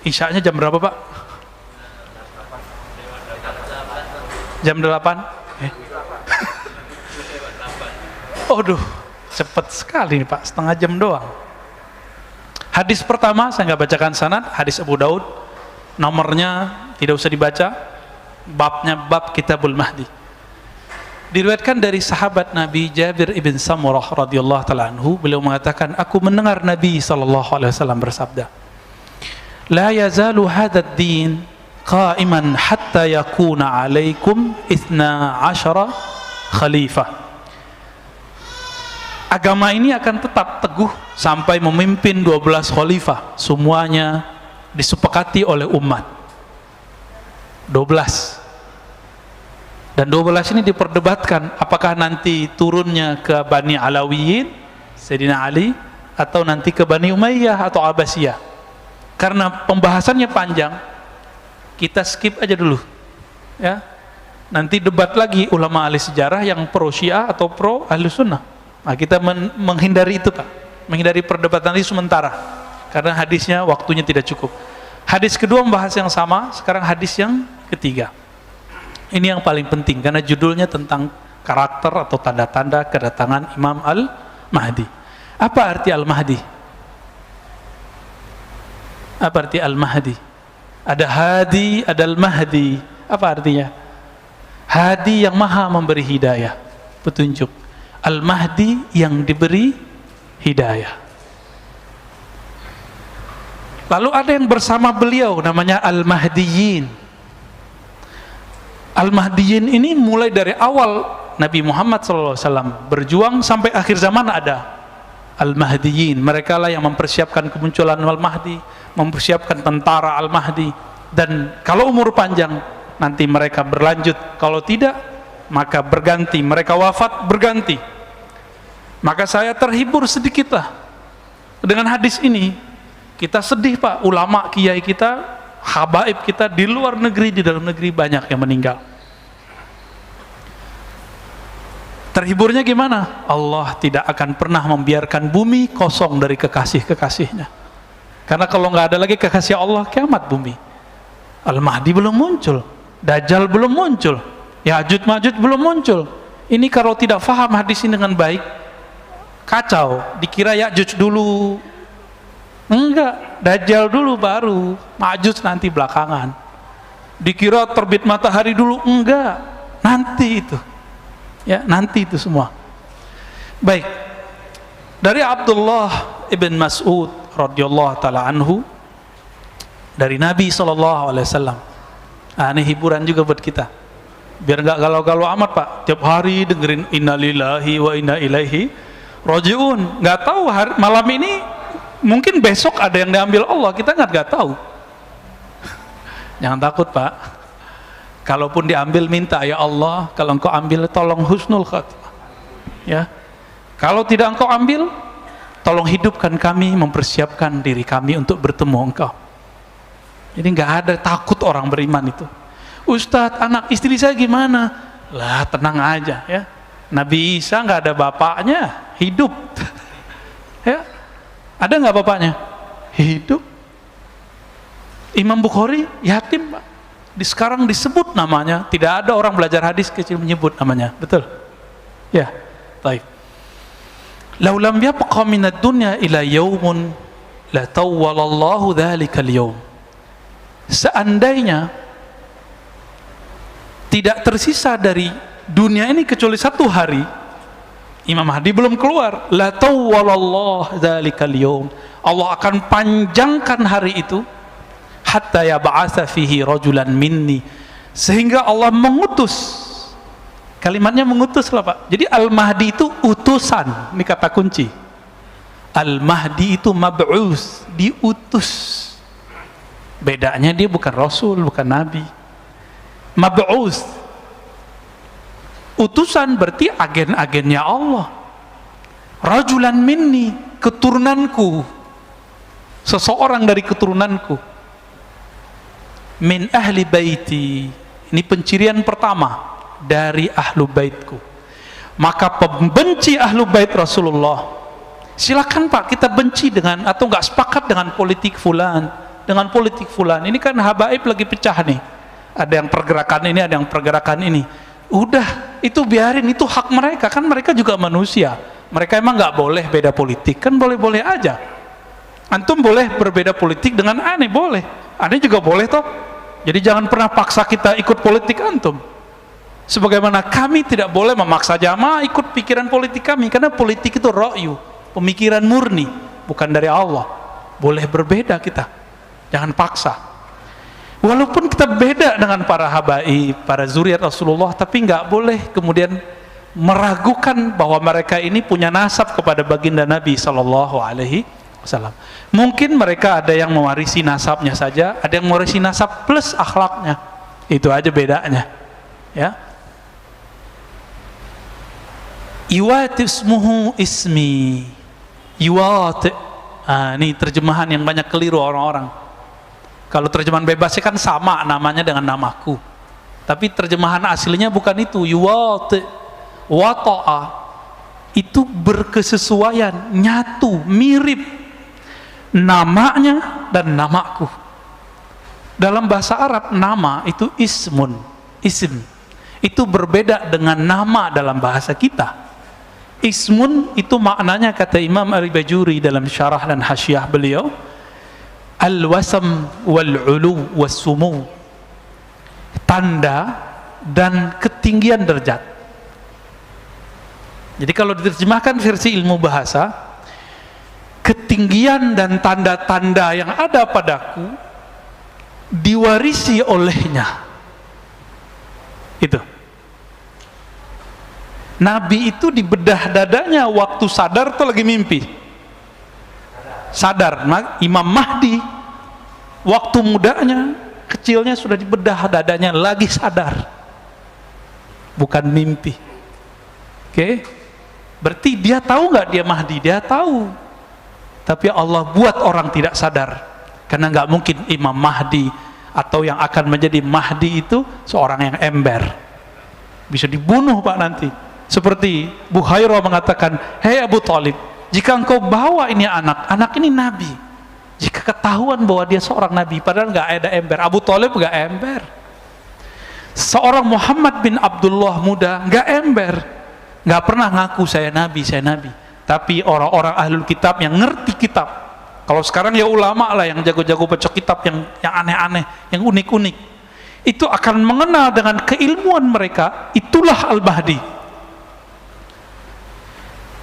Isya'nya jam berapa Pak? Jam 8? Aduh, cepat sekali nih Pak, setengah jam doang. Hadis pertama, saya nggak bacakan sanad, hadis Abu Daud, nomornya tidak usah dibaca, babnya bab Kitabul Mahdi. Diriwayatkan dari sahabat Nabi Jabir ibn Samurah radhiyallahu ta'ala anhu, beliau mengatakan, aku mendengar Nabi SAW bersabda, la yazalu hadad din qa'iman hatta yakuna alaikum 12 khalifah. Agama ini akan tetap teguh sampai memimpin 12 khalifah, semuanya disepakati oleh umat. 12. Dan 12 ini diperdebatkan apakah nanti turunnya ke Bani Alawiyin, Sayyidina Ali, atau nanti ke Bani Umayyah atau Abbasiyah. Karena pembahasannya panjang, kita skip aja dulu, ya. Nanti debat lagi ulama ahli sejarah yang pro Syiah atau pro ahli sunnah. Nah, kita menghindari itu Pak, menghindari perdebatan ini sementara, karena hadisnya waktunya tidak cukup. Hadis kedua membahas yang sama, sekarang hadis yang ketiga. Ini yang paling penting karena judulnya tentang karakter atau tanda-tanda kedatangan Imam Al-Mahdi. Apa arti Al-Mahdi? Apa arti Al-Mahdi? Ada Hadi, ada Al-Mahdi. Apa artinya? Hadi yang maha memberi hidayah, petunjuk. Al-Mahdi yang diberi hidayah. Lalu ada yang bersama beliau namanya Al-Mahdiyin. Al-Mahdiyin ini mulai dari awal Nabi Muhammad SAW berjuang sampai akhir zaman ada Al-Mahdiyin. Mereka lah yang mempersiapkan kemunculan Al-Mahdi, mempersiapkan tentara Al-Mahdi. Dan kalau umur panjang nanti mereka berlanjut, kalau tidak maka berganti, mereka wafat berganti. Maka saya terhibur sedikitlah dengan hadis ini. Kita sedih Pak, ulama kiai kita, habaib kita di luar negeri, di dalam negeri banyak yang meninggal. Terhiburnya gimana? Allah tidak akan pernah membiarkan bumi kosong dari kekasih-kekasihnya. Karena kalau nggak ada lagi kekasih Allah, kiamat bumi. Al-Mahdi belum muncul, Dajjal belum muncul, Ya'juj Ma'juj belum muncul. Ini kalau tidak faham hadis ini dengan baik, kacau. Dikira Ya'juj dulu, enggak, Dajjal dulu baru, Ma'juj nanti belakangan. Dikira terbit matahari dulu, enggak, nanti itu. Ya, nanti itu semua. Baik. Dari Abdullah ibn Mas'ud radhiyallahu taala anhu, dari Nabi SAW. Nah, ini hiburan juga buat kita. Biar enggak galau-galau amat Pak. Tiap hari dengerin innalillahi wa inna ilaihi rajiun. Enggak tahu malam ini mungkin besok ada yang diambil Allah, kita nggak tahu. Jangan takut Pak. Kalaupun diambil minta, ya Allah, kalau engkau ambil tolong husnul khatimah. Ya. Kalau tidak engkau ambil, tolong hidupkan kami, mempersiapkan diri kami untuk bertemu engkau. Jadi nggak ada takut orang beriman itu. Ustadz, anak istri saya gimana? Lah tenang aja ya. Nabi Isa nggak ada bapaknya, hidup. Ya. Ada nggak bapaknya? Hidup. Imam Bukhari yatim Pak. Sekarang disebut namanya, tidak ada orang belajar hadis kecil menyebut namanya, betul? Ya, baik. Lau lam yabqa minad dunya ila yaumun la tawwalallahu dzalikal yaum. Seandainya tidak tersisa dari dunia ini kecuali satu hari, Imam Mahdi belum keluar, la tawwalallahu dzalikal yaum. Allah akan panjangkan hari itu hatta yab'atsa fihi rajulan minni, sehingga Allah mengutus. Kalimatnya mengutus lah Pak. Jadi Al-Mahdi itu utusan, ini kata kunci. Al-Mahdi itu mab'us, diutus. Bedanya dia bukan Rasul, bukan Nabi. Mab'us, utusan berarti agen-agennya Allah. Rajulan minni, keturunanku, seseorang dari keturunanku. Min ahli baiti, ini pencirian pertama dari ahlu baitku. Maka pembenci ahlu bait Rasulullah, silakan Pak kita benci dengan atau nggak sepakat dengan politik fulan, dengan politik fulan. Ini kan habaib lagi pecah nih. Ada yang pergerakan ini, ada yang pergerakan ini. Udah, itu biarin, itu hak mereka. Kan mereka juga manusia. Mereka emang nggak boleh beda politik? Kan boleh-boleh aja. Antum boleh berbeda politik dengan aneh, boleh. Aneh juga boleh toh. Jadi jangan pernah paksa kita ikut politik antum. Sebagaimana kami tidak boleh memaksa jamaah ikut pikiran politik kami, karena politik itu ra'yu, pemikiran murni, bukan dari Allah. Boleh berbeda kita, jangan paksa. Walaupun kita beda dengan para habaib, para zuriat Rasulullah, tapi nggak boleh kemudian meragukan bahwa mereka ini punya nasab kepada baginda Nabi Sallallahu Alaihi Wasallam. Mungkin mereka ada yang mewarisi nasabnya saja, ada yang mewarisi nasab plus akhlaknya. Itu aja bedanya, ya. Iwati ismuhu ismi, iwati. Ini terjemahan yang banyak keliru orang-orang. Kalau terjemahan bebasnya kan sama namanya dengan namaku, tapi terjemahan aslinya bukan itu. Iwati, wata'a, itu berkesesuaian, nyatu, mirip namanya dan namaku. Dalam bahasa Arab nama itu ismun, isim, itu berbeda dengan nama dalam bahasa kita. Ismun itu maknanya, kata Imam Al-Bajuri dalam syarah dan hasyiah beliau, al-wasam wal-ulu was-sumu, tanda dan ketinggian derajat. Jadi kalau diterjemahkan versi ilmu bahasa, ketinggian dan tanda-tanda yang ada padaku diwarisi olehnya. Itu Nabi itu di bedah dadanya waktu sadar atau lagi mimpi? Sadar. Imam Mahdi waktu mudanya, kecilnya sudah di bedah dadanya, lagi sadar, bukan mimpi. Oke? Berarti dia tahu nggak dia Mahdi? Dia tahu, tapi Allah buat orang tidak sadar, karena nggak mungkin Imam Mahdi atau yang akan menjadi Mahdi itu seorang yang ember, bisa dibunuh Pak nanti. Seperti Buhairah mengatakan, hei Abu Talib, jika engkau bawa ini anak ini Nabi, jika ketahuan bahwa dia seorang Nabi, padahal nggak ada ember. Abu Talib nggak ember. Seorang Muhammad bin Abdullah muda nggak ember, nggak pernah ngaku saya Nabi. Tapi orang-orang ahlul kitab yang ngerti kitab, kalau sekarang ya ulama lah yang jago-jago baca kitab, yang aneh-aneh, yang unik-unik, itu akan mengenal dengan keilmuan mereka, itulah Al-Mahdi.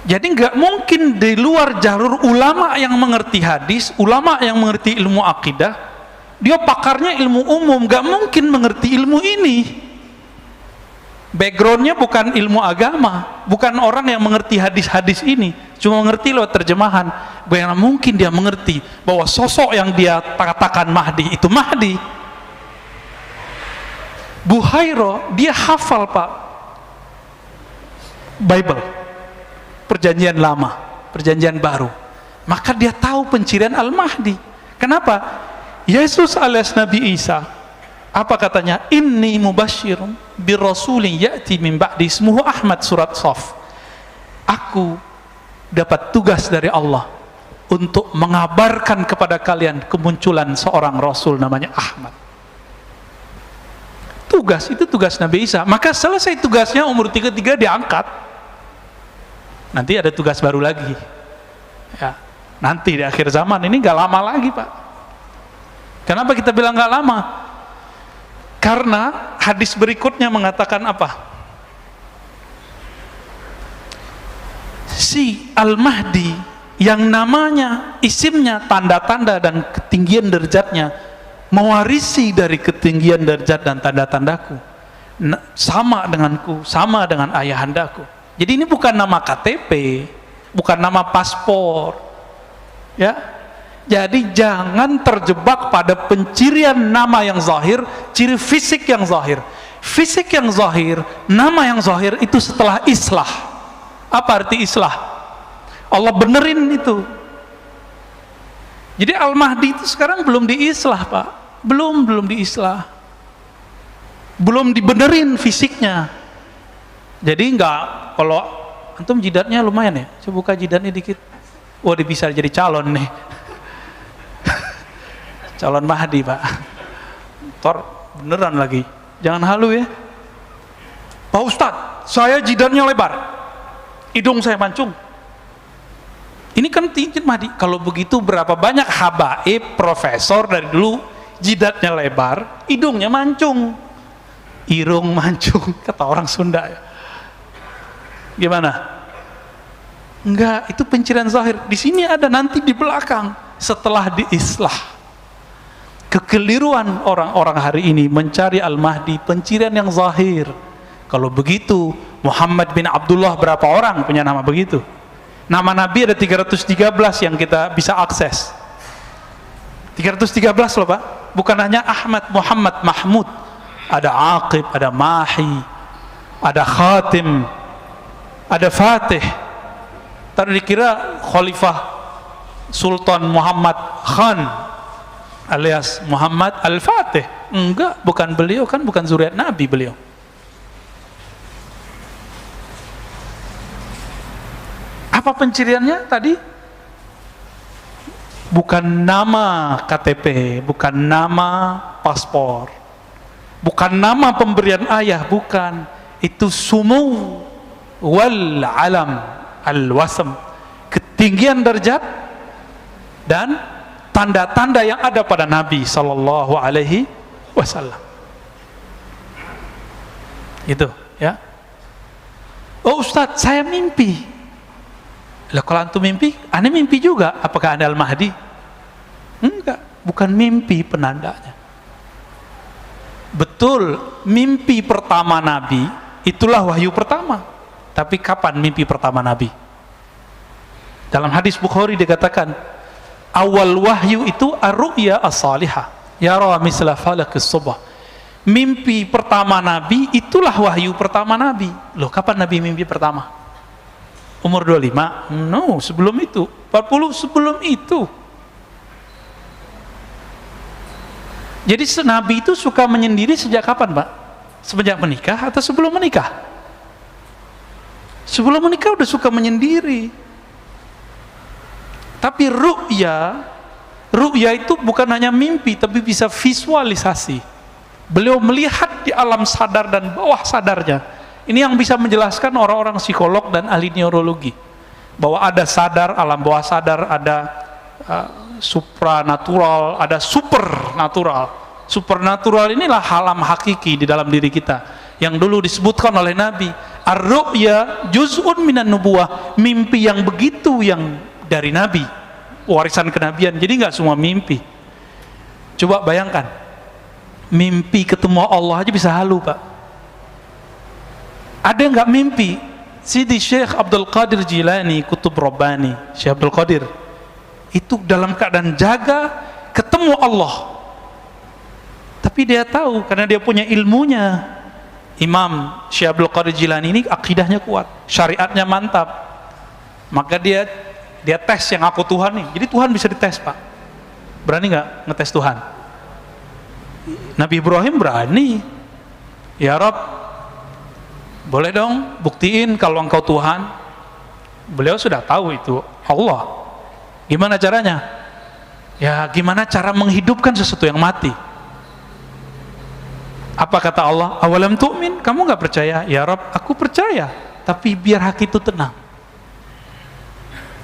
Jadi nggak mungkin di luar jalur ulama yang mengerti hadis, ulama yang mengerti ilmu akidah, dia pakarnya ilmu umum, nggak mungkin mengerti ilmu ini. Backgroundnya bukan ilmu agama, bukan orang yang mengerti hadis-hadis ini, cuma mengerti lewat terjemahan. Bagaimana mungkin dia mengerti bahwa sosok yang dia katakan Mahdi itu Mahdi? Buhairah dia hafal Pak Bible, Perjanjian Lama, Perjanjian Baru, maka dia tahu pencirian Al-Mahdi. Kenapa? Yesus alias Nabi Isa, apa katanya? Inni mubasyirun birrasulin ya'ti min ba'di ismuhu Ahmad, surat Shaf. Aku dapat tugas dari Allah untuk mengabarkan kepada kalian kemunculan seorang Rasul namanya Ahmad. Tugas itu tugas Nabi Isa. Maka selesai tugasnya umur 33 diangkat. Nanti ada tugas baru lagi, ya. Nanti di akhir zaman, ini gak lama lagi Pak. Kenapa kita bilang gak lama? Karena hadis berikutnya mengatakan apa? Si Al-Mahdi yang namanya, isimnya, tanda-tanda dan ketinggian derajatnya mewarisi dari ketinggian derajat dan tanda-tandaku, sama denganku, sama dengan ayahandaku. Jadi ini bukan nama KTP, bukan nama paspor, ya. Jadi jangan terjebak pada pencirian nama yang zahir, ciri fisik yang zahir. Fisik yang zahir, nama yang zahir itu setelah islah. Apa arti islah? Allah benerin itu. Jadi Al-Mahdi itu sekarang belum diislah Pak, belum diislah, belum dibenerin fisiknya. Jadi enggak, kalau antum jidatnya lumayan ya, coba buka jidatnya dikit. Oh, dia bisa jadi calon nih. calon Mahdi Pak. Tor beneran lagi, jangan halu ya. Pak Ustadz, saya jidatnya lebar, hidung saya mancung. Ini kan cincin Mahdi. Kalau begitu berapa banyak habaib, profesor dari dulu jidatnya lebar, hidungnya mancung, irung mancung, kata orang Sunda ya. Gimana? Enggak, itu pencirian zahir. Di sini ada nanti di belakang setelah diislah. Kekeliruan orang-orang hari ini mencari Al-Mahdi pencirian yang zahir. Kalau begitu Muhammad bin Abdullah berapa orang punya nama begitu? Nama Nabi ada 313 yang kita bisa akses. 313 loh Pak. Bukan hanya Ahmad, Muhammad, Mahmud. Ada Aqib, ada Mahi, ada Khatim, ada Fatih. Tadi dikira Khalifah Sultan Muhammad Khan alias Muhammad Al-Fatih. Enggak, bukan beliau, kan bukan zuriat Nabi beliau. Apa penciriannya tadi? Bukan nama KTP, bukan nama paspor, bukan nama pemberian ayah, bukan. Itu sumu wal alam al-wasam, ketinggian derajat dan tanda-tanda yang ada pada Nabi sallallahu alaihi wasallam. Itu ya. Oh Ustadz, saya mimpi. Lah kalau antum mimpi, aneh mimpi juga. Apakah Anda Al-Mahdi? Enggak, bukan mimpi penandanya. Betul, mimpi pertama Nabi itulah wahyu pertama. Tapi kapan mimpi pertama Nabi? Dalam hadis Bukhari dikatakan, awal wahyu itu ar-ru'ya as-salihah, yara misla falaqis subh. Mimpi pertama Nabi itulah wahyu pertama Nabi. Loh, kapan Nabi mimpi pertama? Umur 25? No, sebelum itu. 40 sebelum itu. Jadi Nabi itu suka menyendiri sejak kapan Pak? Sejak menikah atau sebelum menikah? Sebelum menikah udah suka menyendiri. Tapi ru'ya itu bukan hanya mimpi, tapi bisa visualisasi. Beliau melihat di alam sadar dan bawah sadarnya. Ini yang bisa menjelaskan orang-orang psikolog dan ahli neurologi, bahwa ada sadar, alam bawah sadar, ada supranatural, ada supernatural. Supernatural inilah alam hakiki di dalam diri kita, yang dulu disebutkan oleh Nabi, ar-ru'ya juz'un minan nubuwah, mimpi yang begitu yang dari Nabi, warisan kenabian. Jadi nggak semua mimpi. Coba bayangkan, mimpi ketemu Allah aja bisa halu Pak. Ada yang nggak mimpi? Sidi Syekh Abdul Qadir Jilani, Kutub Rabbani, Syekh Abdul Qadir itu dalam keadaan jaga ketemu Allah, tapi dia tahu karena dia punya ilmunya. Imam Syekh Abdul Qadir Jilani ini akidahnya kuat, syariatnya mantap, maka dia tes yang aku Tuhan nih. Jadi Tuhan bisa dites Pak. Berani nggak ngetes Tuhan? Nabi Ibrahim berani. Ya Rabb, boleh dong buktiin kalau engkau Tuhan. Beliau sudah tahu itu Allah. Gimana caranya? Ya gimana cara menghidupkan sesuatu yang mati? Apa kata Allah? Awalam tu'min, kamu gak percaya? Ya Rabb, aku percaya, tapi biar hati itu tenang.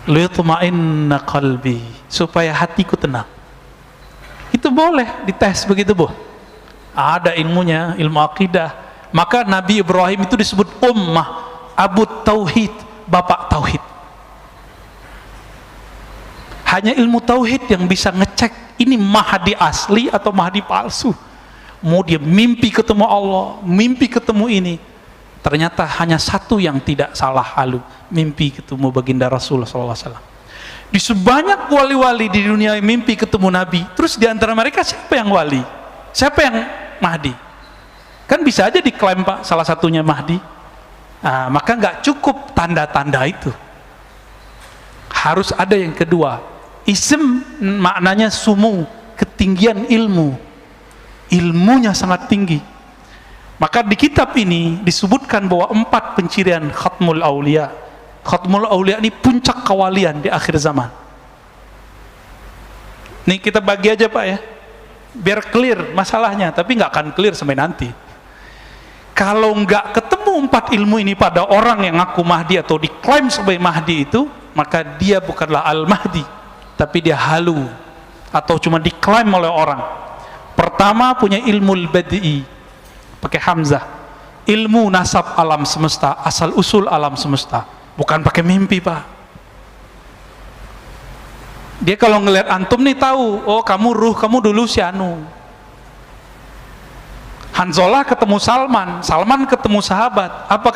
Liyutma'inna qalbi, supaya hatiku tenang. Itu boleh dites begitu Bu. Ada ilmunya, ilmu akidah. Maka Nabi Ibrahim itu disebut ummah, abu tauhid, bapak tauhid. Hanya ilmu tauhid yang bisa ngecek ini Mahdi asli atau Mahdi palsu. Mau dia mimpi ketemu Allah, mimpi ketemu ini, ternyata hanya satu yang tidak salah halu, mimpi ketemu baginda Rasulullah SAW. Di sebanyak wali-wali di dunia mimpi ketemu Nabi, terus di antara mereka siapa yang wali? Siapa yang Mahdi? Kan bisa aja diklaim Pak salah satunya Mahdi. Nah, maka nggak cukup tanda-tanda itu, harus ada yang kedua. Ism maknanya sumu, ketinggian ilmu, ilmunya sangat tinggi. Maka di kitab ini disebutkan bahwa 4 pencirian Khatmul Aulia. Khatmul Aulia ini puncak kewalian di akhir zaman. Nih kita bagi aja Pak ya, biar clear masalahnya, tapi nggak akan clear sampai nanti. Kalau nggak ketemu 4 ilmu ini pada orang yang ngaku Mahdi atau diklaim sebagai Mahdi itu, maka dia bukanlah Al-Mahdi, tapi dia halu atau cuma diklaim oleh orang. Pertama, punya ilmu al-badi, pakai hamzah, ilmu nasab alam semesta, asal usul alam semesta, bukan pakai mimpi, Pak. Dia kalau ngelihat antum nih tahu, oh kamu ruh, kamu dulu si anu. Hanzalah ketemu Salman, Salman ketemu sahabat. Apa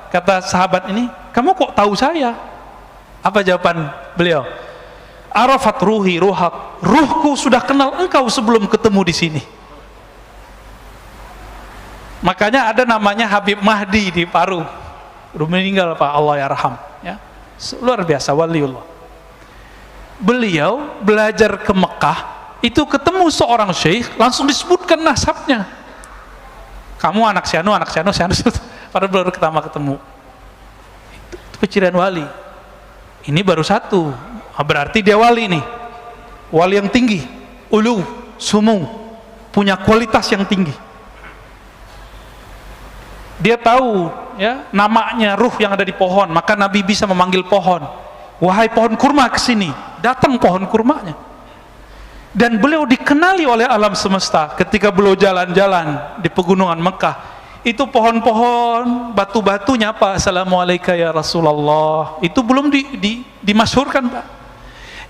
kata sahabat ini? Kamu kok tahu saya? Apa jawaban beliau? Arafat ruhi ruhak, ruhku sudah kenal engkau sebelum ketemu di sini. Makanya ada namanya Habib Mahdi di Paru. Udah meninggal, Pak, Allah yarham, ya. Luar biasa waliullah. Beliau belajar ke Mekah, itu ketemu seorang syekh, langsung disebutkan nasabnya. Kamu anak sianu, pada baru pertama ketemu. Itu pencirian wali. Ini baru satu, berarti dia wali nih, wali yang tinggi, ulu, sumu, punya kualitas yang tinggi. Dia tahu, ya, namanya ruh yang ada di pohon, maka Nabi bisa memanggil pohon, wahai pohon kurma kesini, datang pohon kurmanya. Dan beliau dikenali oleh alam semesta ketika beliau jalan-jalan di pegunungan Mekah. Itu pohon-pohon, batu-batunya, Pak, assalamualaikum ya Rasulullah, itu belum dimasyhurkan, Pak.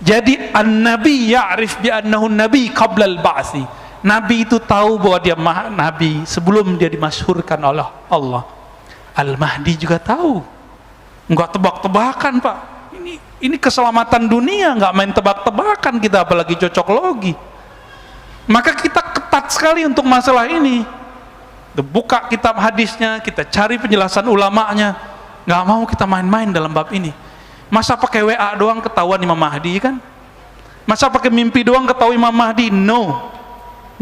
Jadi an-nabi ya'rif bi annahu nabi qabla al-ba'thi. Nabi itu tahu bahwa dia nabi sebelum dia dimasyhurkan oleh Allah. Al-Mahdi juga tahu. Enggak tebak-tebakan, Pak. Ini keselamatan dunia, nggak main tebak-tebakan kita, apalagi cocok logi. Maka kita ketat sekali untuk masalah ini. Buka kitab hadisnya, kita cari penjelasan ulamanya. Nggak mau kita main-main dalam bab ini. Masa pakai WA doang ketahuan Imam Mahdi, kan? Masa pakai mimpi doang ketahuan Imam Mahdi? No,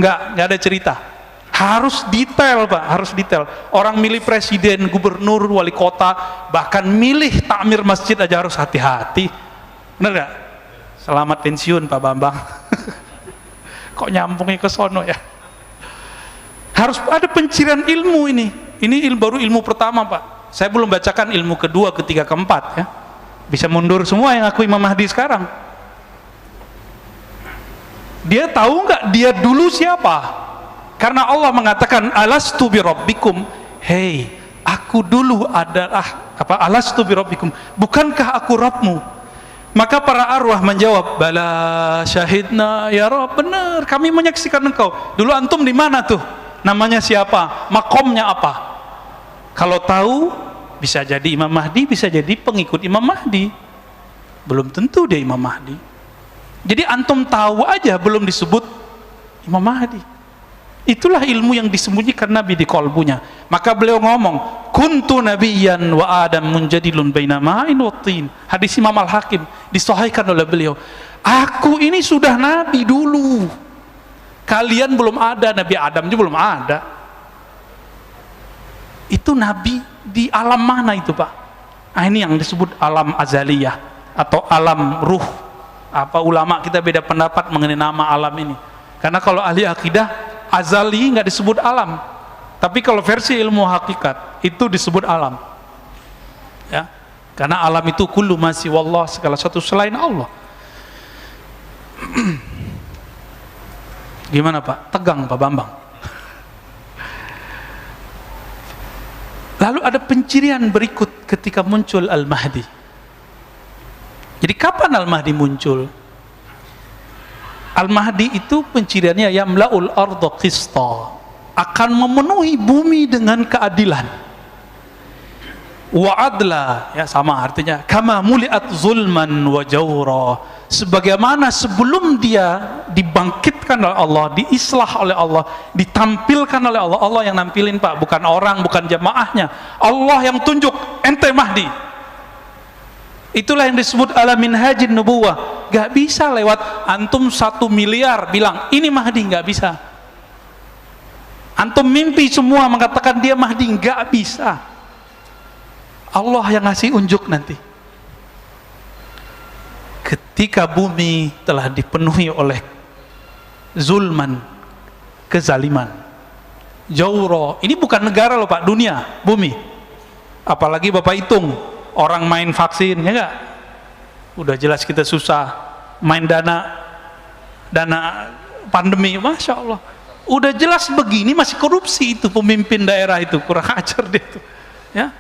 nggak ada cerita. Harus detail, Pak, harus detail. Orang milih presiden, gubernur, wali kota, bahkan milih takmir masjid aja harus hati-hati. Bener gak? Selamat pensiun, Pak Bambang. Kok nyambungnya ke sono ya? Harus ada pencirian ilmu ini. Ini baru ilmu pertama, Pak. Saya belum bacakan ilmu kedua, ketiga, keempat, ya. Bisa mundur semua yang aku Imam Mahdi sekarang. Dia tahu nggak dia dulu siapa? Karena Allah mengatakan alastu bi rabbikum, hei, aku dulu adalah apa? Alastu bi rabbikum, bukankah aku Rabbmu? Maka para arwah menjawab, bala syahidna ya Rabb, benar, kami menyaksikan engkau. Dulu antum di mana tuh? Namanya siapa? Makomnya apa? Kalau tahu, bisa jadi Imam Mahdi, bisa jadi pengikut Imam Mahdi. Belum tentu dia Imam Mahdi. Jadi antum tahu aja belum disebut Imam Mahdi. Itulah ilmu yang disembunyikan Nabi di kolbunya. Maka beliau ngomong, kuntu nabiyyan wa adam munjadilun baina ma'in wa tin. Hadis Imam Al-Hakim disahihkan oleh beliau. Aku ini sudah nabi dulu. Kalian belum ada, Nabi Adam juga belum ada. Itu nabi di alam mana itu, Pak? Nah, ini yang disebut alam azaliyah atau alam ruh. Apa ulama kita beda pendapat mengenai nama alam ini. Karena kalau ahli akidah, azali nggak disebut alam, tapi kalau versi ilmu hakikat itu disebut alam, ya, karena alam itu kullu ma siwallah, segala sesuatu selain Allah. Gimana, Pak? Tegang, Pak Bambang? Lalu ada pencirian berikut ketika muncul Al-Mahdi. Jadi kapan Al-Mahdi muncul? Al-Mahdi itu penciriannya yamla'ul arda qista, akan memenuhi bumi dengan keadilan. Wa adla, ya sama artinya, kama muliat zulman wa jawra, sebagaimana sebelum dia dibangkitkan oleh Allah, diislah oleh Allah, ditampilkan oleh Allah. Allah yang nampilin, Pak, bukan orang, bukan jamaahnya. Allah yang tunjuk, ente Mahdi. Itulah yang disebut ala minhajin nubuwah. Gak bisa lewat antum 1 miliar bilang ini Mahdi, gak bisa. Antum mimpi semua mengatakan dia Mahdi, gak bisa. Allah yang ngasih unjuk nanti. Ketika bumi telah dipenuhi oleh zulman, kezaliman. Jauro, ini bukan negara loh Pak, dunia, bumi. Apalagi Bapak hitung, orang main vaksin, ya enggak? Udah jelas kita susah, main dana pandemi, Masya Allah. Udah jelas begini masih korupsi itu pemimpin daerah itu, kurang ajar dia itu. Ya,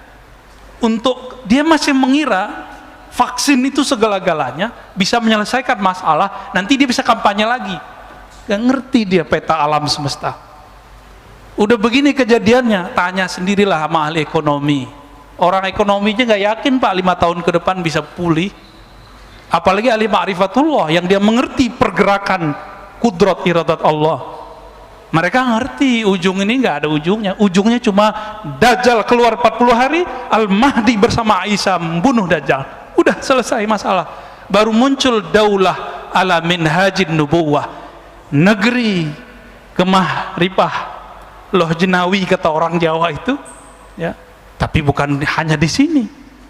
untuk dia masih mengira vaksin itu segala-galanya bisa menyelesaikan masalah, nanti dia bisa kampanye lagi. Gak ngerti dia peta alam semesta. Udah begini kejadiannya, tanya sendirilah sama ahli ekonomi. Orang ekonominya gak yakin Pak 5 tahun ke depan bisa pulih. Apalagi ahli ma'rifatullah yang dia mengerti pergerakan kudrat iradat Allah. Mereka ngerti ujung ini gak ada ujungnya. Ujungnya cuma Dajjal keluar 40 hari, Al-Mahdi bersama Isa membunuh Dajjal. Udah selesai masalah. Baru muncul daulah ala minhajin nubuwah, negeri kemah ripah loh jenawi kata orang Jawa itu, ya. Tapi bukan hanya di sini,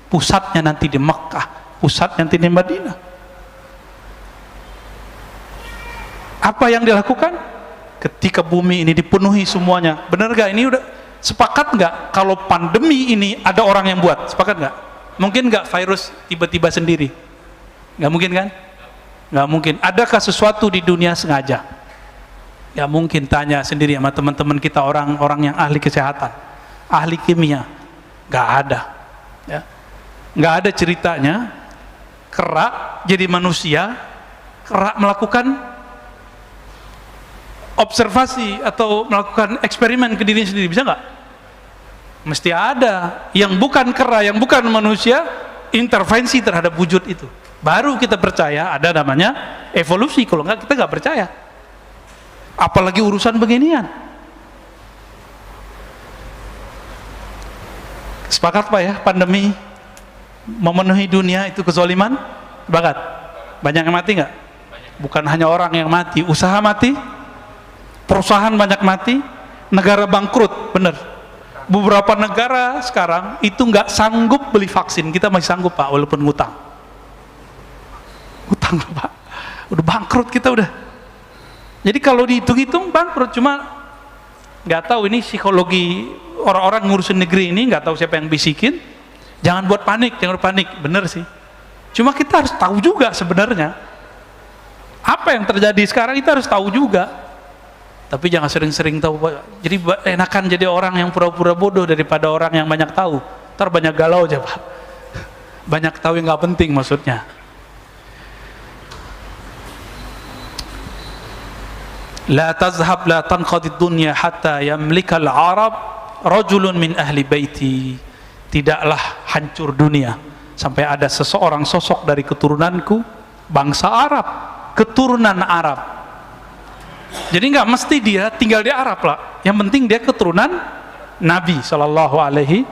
pusatnya nanti di Mekah, pusatnya nanti di Madinah. Apa yang dilakukan ketika bumi ini dipenuhi semuanya? Benar gak? Ini udah sepakat nggak kalau pandemi ini ada orang yang buat? Sepakat nggak? Mungkin nggak virus tiba-tiba sendiri? Nggak mungkin kan? Nggak mungkin. Adakah sesuatu di dunia sengaja? Ya mungkin, tanya sendiri sama teman-teman kita orang-orang yang ahli kesehatan, ahli kimia. Nggak ada, ya. Nggak ada ceritanya kera jadi manusia, kera melakukan observasi atau melakukan eksperimen ke diri sendiri, bisa nggak? Mesti ada yang bukan kera, yang bukan manusia intervensi terhadap wujud itu, baru kita percaya ada namanya evolusi. Kalau nggak, kita nggak percaya. Apalagi urusan beginian. Sepakat Pak ya, pandemi memenuhi dunia itu kezaliman? Sepakat? Banyak yang mati nggak? Bukan hanya orang yang mati, usaha mati, perusahaan banyak mati, negara bangkrut, bener. Beberapa negara sekarang itu nggak sanggup beli vaksin, kita masih sanggup Pak, walaupun ngutang. Utang Pak, udah bangkrut kita udah. Jadi kalau dihitung-hitung bangkrut, cuma nggak tahu ini psikologi orang-orang ngurusin negeri ini, nggak tahu siapa yang bisikin. Jangan buat panik, jangan panik, bener sih. Cuma kita harus tahu juga sebenarnya apa yang terjadi sekarang, kita harus tahu juga. Tapi jangan sering-sering tahu. Jadi enakan jadi orang yang pura-pura bodoh daripada orang yang banyak tahu. Ntar banyak galau aja Pak. Banyak tahu yang nggak penting maksudnya. La tazhab la tanqadid dunya hatta yamlikal Arab rajulun min ahli baiti. Tidaklah hancur dunia sampai ada seseorang sosok dari keturunanku, bangsa Arab, keturunan Arab. Jadi nggak mesti dia tinggal di Arab lah, yang penting dia keturunan Nabi sallallahu alaihi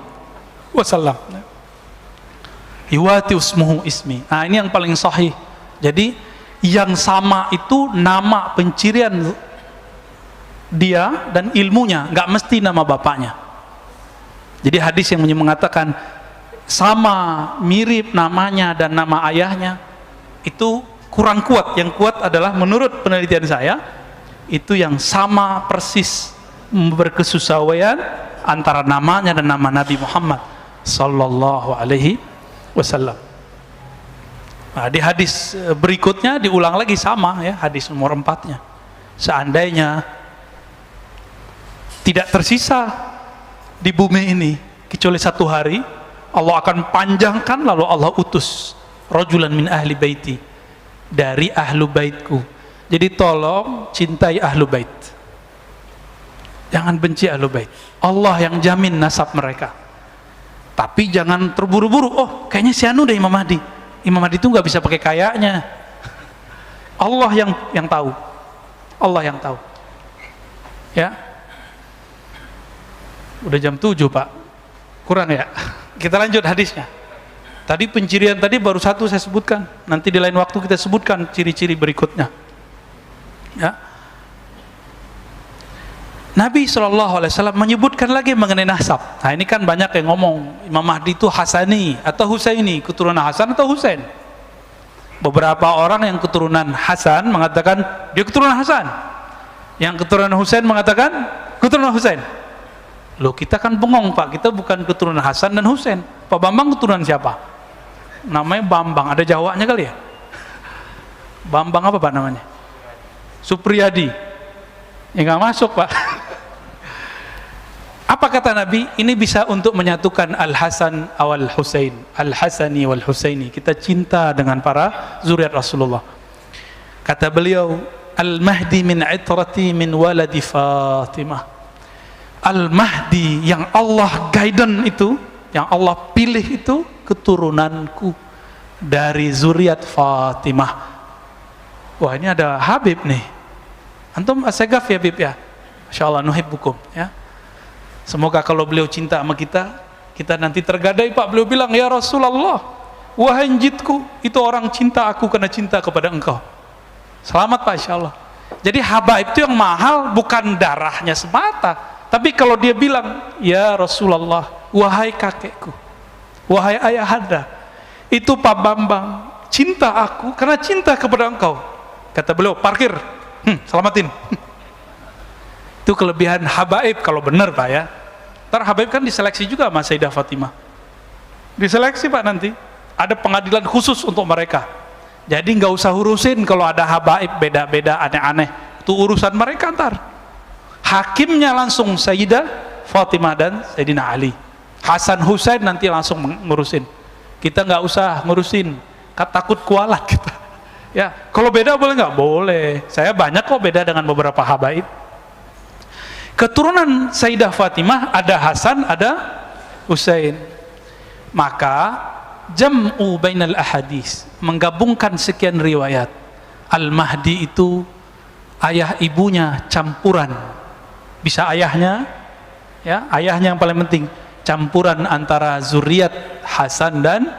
wasallam. Iwati usmuhu ismi. Nah ini yang paling sahih. Jadi yang sama itu nama pencirian dia dan ilmunya, nggak mesti nama bapaknya. Jadi hadis yang mengatakan sama, mirip namanya dan nama ayahnya itu kurang kuat. Yang kuat adalah menurut penelitian saya itu yang sama persis berkesesuaian antara namanya dan nama Nabi Muhammad sallallahu alaihi wasallam. Nah, di hadis berikutnya diulang lagi sama ya, hadis nomor 4-nya. Seandainya tidak tersisa di bumi ini kecuali 1 hari, Allah akan panjangkan lalu Allah utus rajulan min ahli baiti, dari ahlu baitku. Jadi tolong cintai ahlu bait. Jangan benci ahlu bait. Allah yang jamin nasab mereka. Tapi jangan terburu-buru, oh kayaknya si anu deh Imam Mahdi. Imam Mahdi itu nggak bisa pakai kayaknya. Allah yang tahu. Allah yang tahu. Ya. Udah jam 7 Pak. Kurang ya. Kita lanjut hadisnya. Tadi pencirian tadi baru 1 saya sebutkan. Nanti di lain waktu kita sebutkan ciri-ciri berikutnya. Ya. Nabi SAW menyebutkan lagi mengenai nasab. Nah ini kan banyak yang ngomong Imam Mahdi itu Hasani atau Husaini, keturunan Hasan atau Husain. Beberapa orang yang keturunan Hasan mengatakan dia keturunan Hasan. Yang keturunan Husain mengatakan keturunan Husain. Loh, kita kan bengong Pak, kita bukan keturunan Hasan dan Husain. Pak Bambang keturunan siapa? Namanya Bambang, ada Jawanya kali ya? Bambang apa Pak namanya? Supriyadi. Ya nggak masuk Pak. Apa kata Nabi? Ini bisa untuk menyatukan Al-Hasan wal Husain, Al-Hasani wal Husaini. Kita cinta dengan para zuriat Rasulullah. Kata beliau, Al-Mahdi min itrati min waladi Fatimah. Al-Mahdi yang Allah guidance itu, yang Allah pilih itu, keturunanku dari zuriat Fatimah. Wah, ini ada Habib nih. Antum asegaf ya Habib ya? Insyaallah nuhibbukum ya. Semoga kalau beliau cinta sama kita, kita nanti tergadai Pak. Beliau bilang, ya Rasulullah, wahai jidku, itu orang cinta aku karena cinta kepada engkau. Selamat Pak, insyaallah. Jadi habaib itu yang mahal bukan darahnya semata, tapi kalau dia bilang, ya Rasulullah, wahai kakekku, wahai ayahanda, itu Pak Bambang cinta aku karena cinta kepada engkau. Kata beliau, parkir, selamatin. Itu kelebihan habaib kalau benar Pak ya. Ntar habaib kan diseleksi juga sama Sayyidah Fatimah. Diseleksi Pak nanti. Ada pengadilan khusus untuk mereka. Jadi nggak usah urusin kalau ada habaib beda-beda aneh-aneh. Itu urusan mereka ntar. Hakimnya langsung Sayyidah Fatimah dan Sayyidina Ali. Hasan Husain nanti langsung ngurusin. Kita nggak usah ngurusin. Takut kualat kita. Ya, kalau beda boleh nggak? Boleh. Saya banyak kok beda dengan beberapa habaib. Keturunan Sayyidah Fatimah ada Hasan, ada Husain. Maka jam'u bainal ahadis, menggabungkan sekian riwayat. Al-Mahdi itu ayah ibunya campuran. Bisa ayahnya, ya, ayahnya yang paling penting, campuran antara zuriat Hasan dan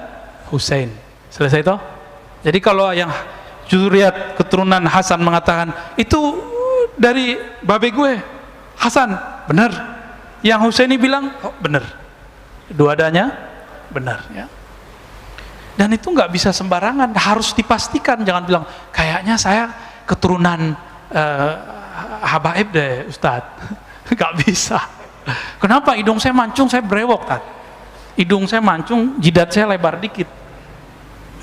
Husain. Selesai toh? Jadi kalau yang zuriat keturunan Hasan mengatakan itu dari babe gue Hasan, benar. Yang Husaini bilang, oh, benar. Dua-duanya benar ya. Dan itu nggak bisa sembarangan, harus dipastikan. Jangan bilang, kayaknya saya keturunan habaib deh Ustadz. Nggak bisa. Kenapa? Hidung saya mancung, saya brewok kan. Hidung saya mancung, jidat saya lebar dikit.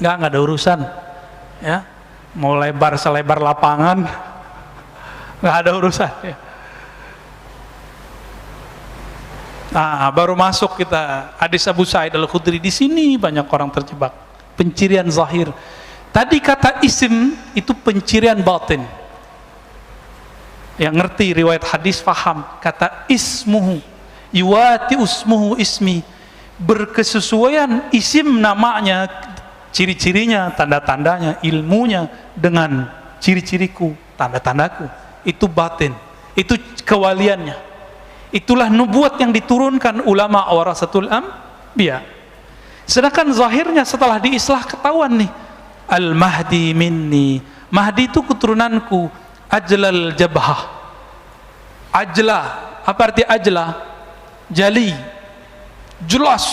Nggak ada urusan ya. Mau lebar selebar lapangan, nggak ada urusan ya. Nah, baru masuk kita hadis Abu Sa'id Al-Khudri. Di sini banyak orang terjebak. Pencirian zahir. Tadi kata isim itu pencirian batin. Yang ngerti riwayat hadis faham. Kata ismuhu yuwati usmuhu ismi, berkesesuaian isim namanya, ciri-cirinya, tanda-tandanya, ilmunya dengan ciri-ciriku, tanda-tandaku. Itu batin. Itu kewaliannya. Itulah nubuat yang diturunkan ulama warasatul anbiya. Sedangkan zahirnya setelah diislah ketahuan nih, Al-Mahdi minni. Mahdi itu keturunanku. Ajlal jabhah. Ajlah, apa arti ajlah? Jali. Jelas,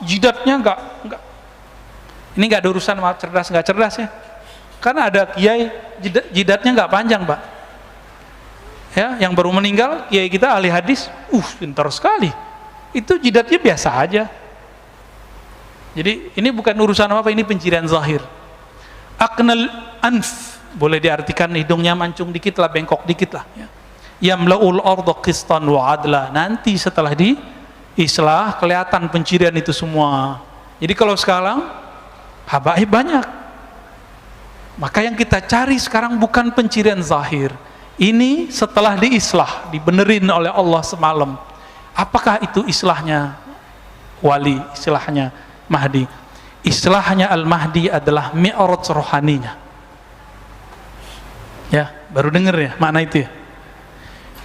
jidatnya enggak. Ini enggak ada urusan sama cerdas enggak cerdas ya. Karena ada kiai jidatnya enggak panjang, Pak. Ya, yang baru meninggal kiai kita ahli hadis, pintar sekali. Itu jidatnya biasa aja. Jadi ini bukan urusan apa, ini pencirian zahir. Aqnal anf, boleh diartikan hidungnya mancung dikit lah, bengkok dikit lah ya. Yamlaul arda qistan wa adla. Nanti setelah diislah kelihatan pencirian itu semua. Jadi kalau sekarang habaib banyak. Maka yang kita cari sekarang bukan pencirian zahir. Ini setelah diislah, dibenerin oleh Allah semalam. Apakah itu islahnya wali, islahnya Mahdi? Islahnya Al-Mahdi adalah mi'raj rohaninya. Ya, baru dengar ya makna itu ya.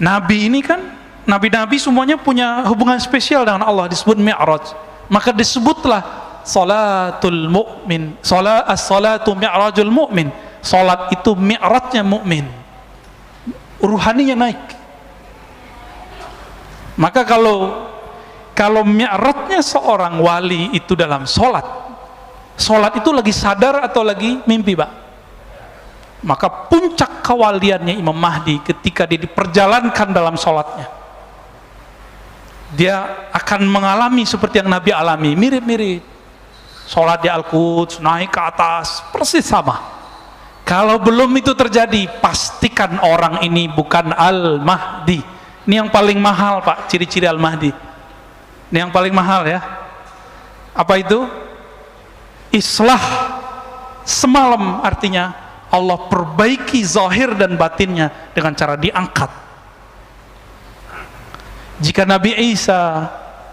Nabi ini kan, nabi-nabi semuanya punya hubungan spesial dengan Allah, disebut mi'raj. Maka disebutlah salatul mu'min, as-salatu mi'rajul mu'min. Salat itu mi'rajnya mukmin. Ruhaninya naik. Maka kalau mi'rajnya seorang wali itu dalam solat itu lagi sadar atau lagi mimpi, Pak? Maka puncak kewaliannya Imam Mahdi ketika dia diperjalankan dalam sholatnya, dia akan mengalami seperti yang Nabi alami, mirip-mirip. Sholat di Al-Quds, naik ke atas, persis sama. Kalau belum itu terjadi, pastikan orang ini bukan Al-Mahdi. Ini yang paling mahal Pak, ciri-ciri Al-Mahdi. Ini yang paling mahal ya. Apa itu? Islah semalam, artinya Allah perbaiki zahir dan batinnya dengan cara diangkat. Jika Nabi Isa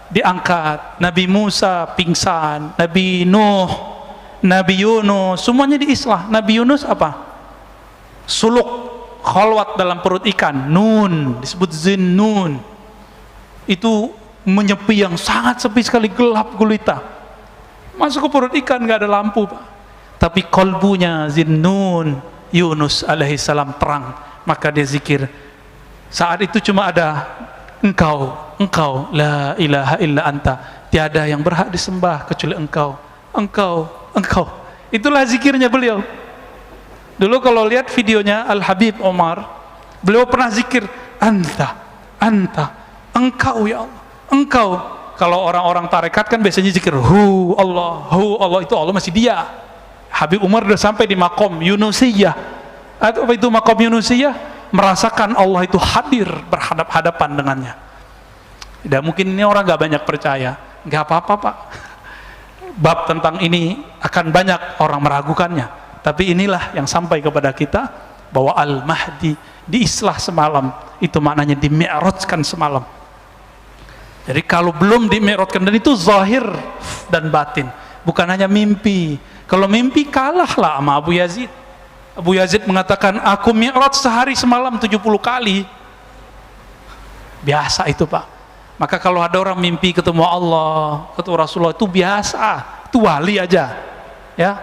diangkat, Nabi Musa pingsan, Nabi Nuh, Nabi Yunus, semuanya diislah. Nabi Yunus apa? Suluk, khalwat dalam perut ikan, nun, disebut zinnun. Itu menyepi yang sangat sepi sekali, gelap gulita. Masuk ke perut ikan, gak ada lampu Pak. Tapi kolbunya zinnun, Yunus alaihissalam terang. Maka dia zikir. Saat itu cuma ada engkau, la ilaha illa anta, tiada yang berhak disembah kecuali engkau, engkau. Itulah zikirnya beliau. Dulu kalau lihat videonya Al-Habib Omar, beliau pernah zikir anta, engkau ya Allah, engkau. Kalau orang-orang tarekat kan biasanya zikir hu Allah, itu Allah masih dia. Habib Umar sudah sampai di makom Yunusiyah. Apa itu makom Yunusiyah? Merasakan Allah itu hadir berhadap-hadapan dengannya. Dan mungkin ini orang gak banyak percaya. Gak apa-apa Pak, bab tentang ini akan banyak orang meragukannya, tapi inilah yang sampai kepada kita, bahwa Al-Mahdi diislah semalam, itu maknanya di-mi'rajkan semalam. Jadi kalau belum di-mi'rajkan, dan itu zahir dan batin, bukan hanya mimpi. Kalau mimpi kalahlah sama Abu Yazid. Abu Yazid mengatakan, aku mi'raj sehari semalam 70 kali. Biasa itu Pak. Maka kalau ada orang mimpi ketemu Allah, ketemu Rasulullah, itu biasa, itu wali aja ya.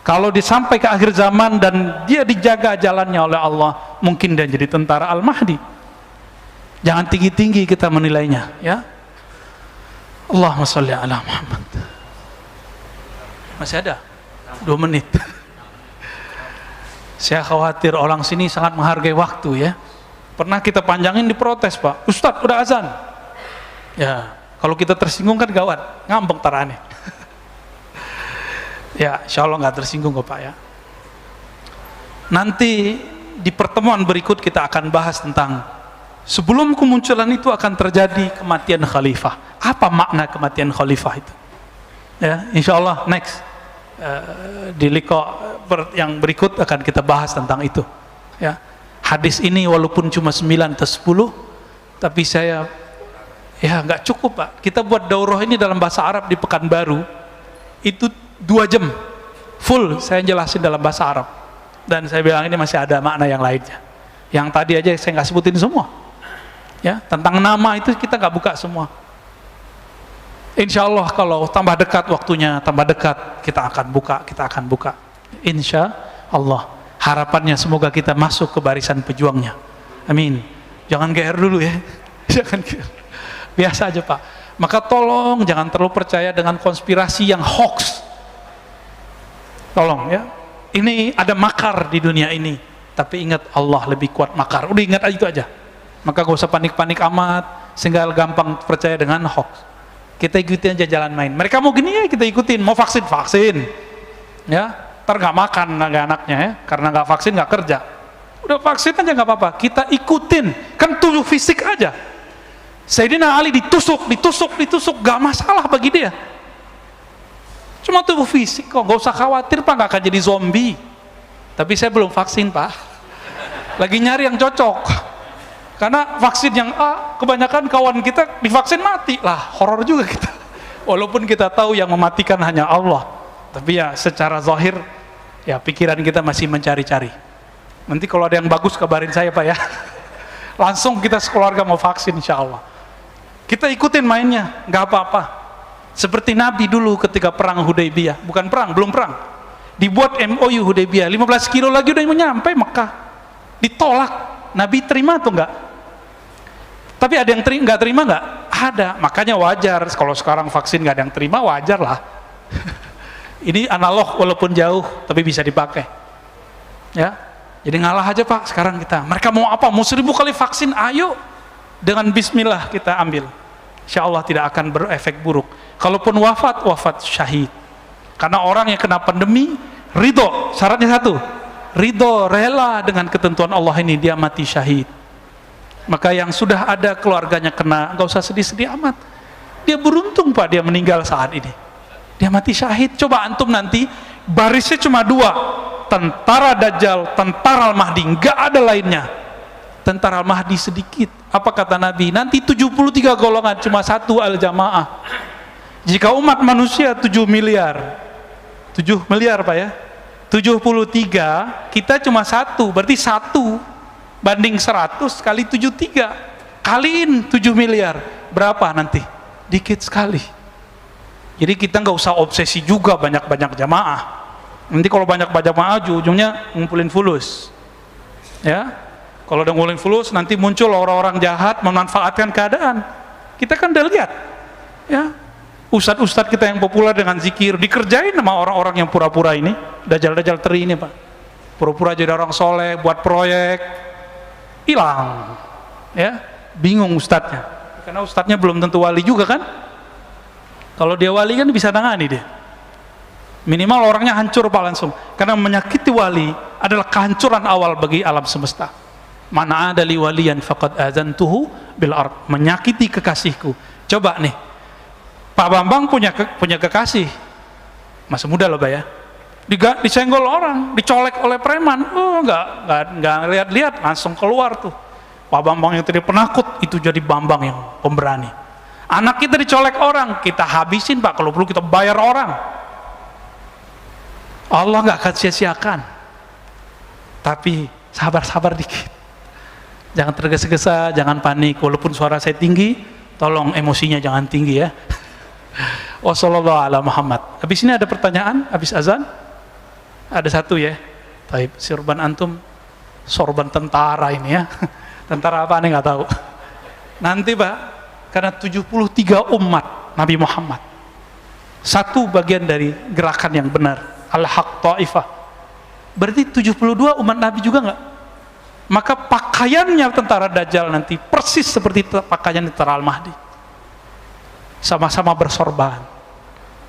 Kalau disampai ke akhir zaman dan dia dijaga jalannya oleh Allah, mungkin dia jadi tentara Al-Mahdi. Jangan tinggi-tinggi kita menilainya ya. Allahumma sholli ala Muhammad. Masih ada 2 menit. Saya khawatir orang sini sangat menghargai waktu ya. Pernah kita panjangin diprotes Pak, Ustadz udah azan ya. Kalau kita tersinggung kan gawat, ngambek tarane. Ya insya Allah nggak tersinggung kok Pak ya. Nanti di pertemuan berikut kita akan bahas tentang sebelum kemunculan itu akan terjadi kematian khalifah. Apa makna kematian khalifah itu ya, insya Allah next di liqa yang berikut akan kita bahas tentang itu ya. Hadis ini walaupun cuma 9 atau 10, tapi saya ya nggak cukup Pak. Kita buat daurah ini dalam bahasa Arab di Pekanbaru itu 2 jam full saya jelasin dalam bahasa Arab, dan saya bilang ini masih ada makna yang lainnya. Yang tadi aja saya nggak sebutin semua ya, tentang nama itu kita nggak buka semua. Insya Allah kalau tambah dekat waktunya, tambah dekat kita akan buka insya Allah. Harapannya semoga kita masuk ke barisan pejuangnya, amin. Jangan GR dulu ya, jangan GR, biasa aja Pak. Maka tolong jangan terlalu percaya dengan konspirasi yang hoax, tolong ya. Ini ada makar di dunia ini, tapi ingat Allah lebih kuat makar, udah ingat itu aja. Maka gak usah panik-panik amat sehingga gampang percaya dengan hoax. Kita ikutin aja jalan main. Mereka mau gini ya kita ikutin, mau vaksin ya. Ntar gak makan anaknya ya, karena gak vaksin gak kerja. Udah vaksin aja gak apa-apa, kita ikutin, kan tubuh fisik aja. Sayyidina Ali ditusuk, gak masalah bagi dia. Cuma tubuh fisik kok, gak usah khawatir Pak, gak akan jadi zombie. Tapi saya belum vaksin Pak, lagi nyari yang cocok. Karena vaksin yang A, kebanyakan kawan kita divaksin mati lah, horor juga kita. Walaupun kita tahu yang mematikan hanya Allah, tapi ya secara zahir ya pikiran kita masih mencari-cari. Nanti kalau ada yang bagus kabarin saya Pak ya. Langsung kita sekeluarga mau vaksin insya Allah. Kita ikutin mainnya, nggak apa-apa. Seperti Nabi dulu ketika perang Hudaybiyah, bukan perang, belum perang. Dibuat MOU Hudaybiyah, 15 kilo lagi udah mau nyampe Mekah. Ditolak, Nabi terima atau enggak? Tapi ada yang nggak terima nggak? Ada, makanya wajar. Kalau sekarang vaksin nggak ada yang terima, wajar lah. Ini analog walaupun jauh, tapi bisa dipakai. Ya, jadi ngalah aja Pak sekarang kita. Mereka mau apa? Mau 1000 kali vaksin, ayo. Dengan bismillah kita ambil. Insya Allah tidak akan berefek buruk. Kalaupun wafat, wafat syahid. Karena orang yang kena pandemi, ridho, syaratnya satu, ridho, rela dengan ketentuan Allah ini, dia mati syahid. Maka yang sudah ada keluarganya kena, nggak usah sedih-sedih amat. Dia beruntung Pak, dia meninggal saat ini. Dia mati syahid. Coba antum nanti, barisnya cuma 2, tentara Dajjal, tentara Al-Mahdi, nggak ada lainnya. Tentara Al-Mahdi sedikit. Apa kata Nabi? Nanti 73 golongan, cuma 1 al-jamaah. Jika umat manusia 7 miliar, 7 miliar Pak ya, 73, kita cuma 1, berarti 1 banding 100 kali 73, kaliin 7 miliar, berapa nanti? Dikit sekali. Jadi kita nggak usah obsesi juga banyak-banyak jamaah. Nanti kalau banyak-banyak jamaah, ujungnya ngumpulin fulus. Ya, kalau udah ngumpulin fulus, nanti muncul orang-orang jahat memanfaatkan keadaan. Kita kan udah lihat, ya, ustadz-ustadz kita yang populer dengan zikir dikerjain sama orang-orang yang pura-pura ini, dajjal-dajjal teri ini Pak, pura-pura jadi orang soleh, buat proyek, hilang, ya, bingung ustadznya, karena ustadznya belum tentu wali juga kan. Kalau dia wali kan bisa nangani dia, minimal orangnya hancur Pak langsung, karena menyakiti wali adalah kehancuran awal bagi alam semesta. Mana ada li waliyan faqad azantuhu bil ard, menyakiti kekasihku. Coba nih, Pak Bambang punya kekasih, masih muda loh Pak ya, disenggol orang, dicolek oleh preman, oh nggak lihat-lihat, langsung keluar tuh. Pak Bambang yang tadi penakut, itu jadi Bambang yang pemberani. Anak kita dicolek orang, kita habisin Pak, kalau perlu kita bayar orang. Allah nggak akan sia-siakan. Tapi sabar-sabar dikit, jangan tergesa-gesa, jangan panik. Walaupun suara saya tinggi, tolong emosinya jangan tinggi ya. Wassallallahu ala Muhammad. Habis ini ada pertanyaan, habis azan? Ada satu ya. Taib, sorban antum, sorban tentara ini ya. Tentara apa nih nggak tahu. Nanti Pak, karena 73 umat Nabi Muhammad, satu bagian dari gerakan yang benar, al-haq ta'ifah. Berarti 72 umat Nabi juga nggak? Maka pakaiannya tentara Dajjal nanti persis seperti pakaian tentara Al-Mahdi. Sama-sama bersorban,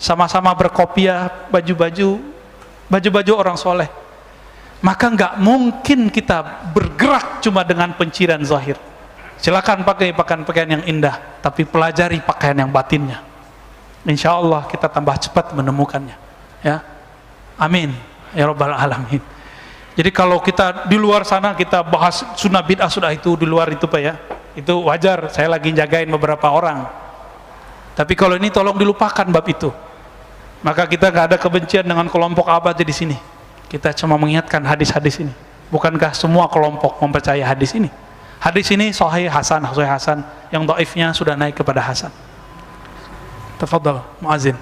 sama-sama berkopiah, baju-baju orang soleh. Maka nggak mungkin kita bergerak cuma dengan penciran zahir. Silakan pakai pakaian yang indah, tapi pelajari pakaian yang batinnya. Insya Allah kita tambah cepat menemukannya. Ya, amin ya rabbal alamin. Jadi kalau kita di luar sana kita bahas sunnah bid'ah sudah itu di luar itu Pak ya, itu wajar. Saya lagi jagain beberapa orang. Tapi kalau ini tolong dilupakan bab itu. Maka kita nggak ada kebencian dengan kelompok apa aja di sini. Kita cuma mengingatkan hadis-hadis ini. Bukankah semua kelompok mempercayai hadis ini? Hadis ini sahih hasan, yang dhaifnya sudah naik kepada hasan. Tafadhal muazin.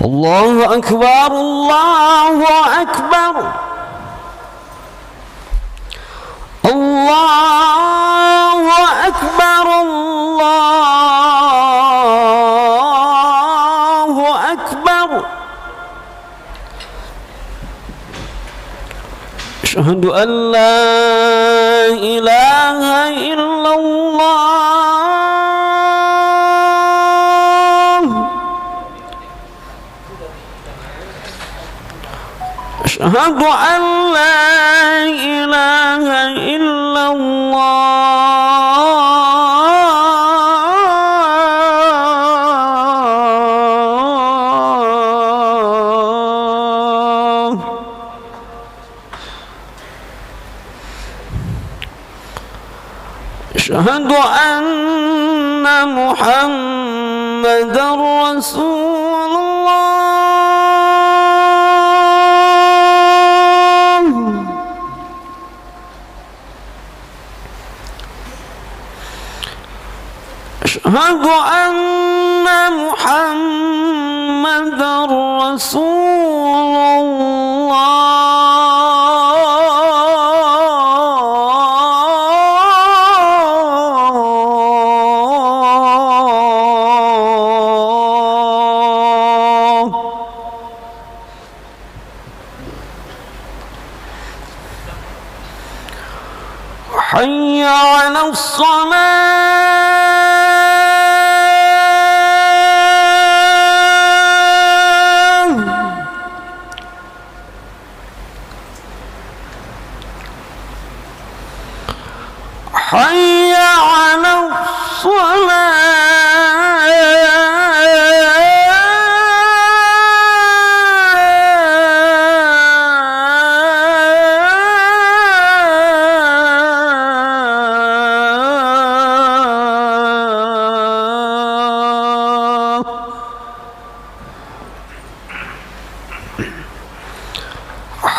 Allahu Akbar, Allahu Akbar, Allahu Akbar, Allahu Akbar. Asyhadu an la ilaha illallah. Asyhadu an la ilaha illallah. Asyhadu anna Muhammadar Rasulullah. Asyhadu anna Muhammadar Rasulullah. حي على الصلاة حي على الصلاة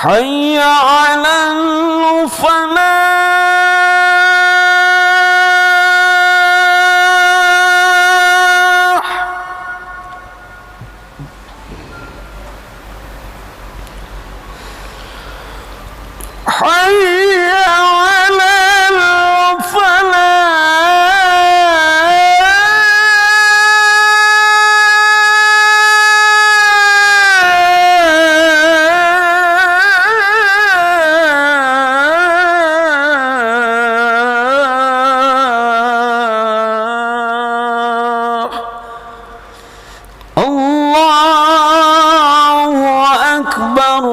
حي على الفلاح حي على الفلاح الله أكبر